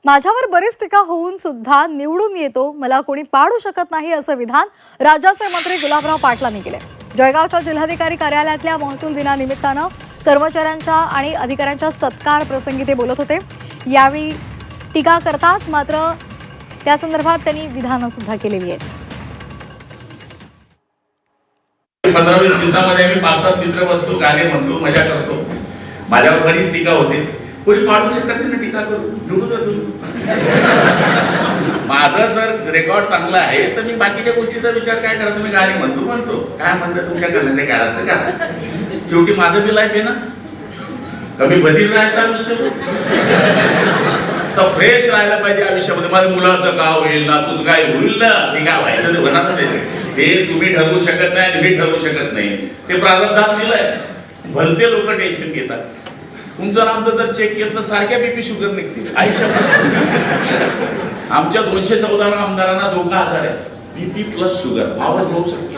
माझ्यावर बरीच टीका होऊन सुद्धा निवडून येतो, मला कोणी पाडू शकत नाही असं विधान राज्याचे मंत्री गुलाबराव पाटलांनी केले। जळगावच्या जिल्हाधिकारी कार्यालयातल्या महसूल दिनानिमित्तानं कर्मचाऱ्यांच्या आणि अधिकाऱ्यांच्या सत्कार प्रसंगी ते बोलत होते। यावेळी टीका करतात, मात्र त्या संदर्भात त्यांनी विधानं सुद्धा केलेली आहेत। 15-20 दिवसामध्ये आम्ही 5-7 मित्र बसतो, गाणे म्हणतो, मजा करतो। माझ्यावर बरीच टीका होते, कोणी पाडू शकत नाही ना टीका करू, निवडून येतो। माझं जर रेकॉर्ड चांगला आहे तर मी बाकीच्या गोष्टीचा विचार काय करा, तुम्ही गाणे म्हणतो काय म्हणलं तुमच्याकडनं ते करा तर करा। शेवटी माझं बी लाईफ आहे ना, कमी बदल राहायचं आयुष्य, फ्रेश राहायला पाहिजे आयुष्यामध्ये। माझ्या मुलाचं काय होईल ना, तुझं काय होईल ना, ते काय व्हायचं ते होणारच आहे। ते तुम्ही ठरवू शकत नाही आणि मी ठरवू शकत नाही, ते प्रारब्धात दिलंय। भलते लोक टेन्शन घेतात। तुमचं आमचं जर चेक केलं तर सारख्या बीपी शुगर निघतील आयुष्यात। आमच्या 214 आमदारांना धोका आजार आहे, बीपी प्लस शुगर, पावर होऊ शकते।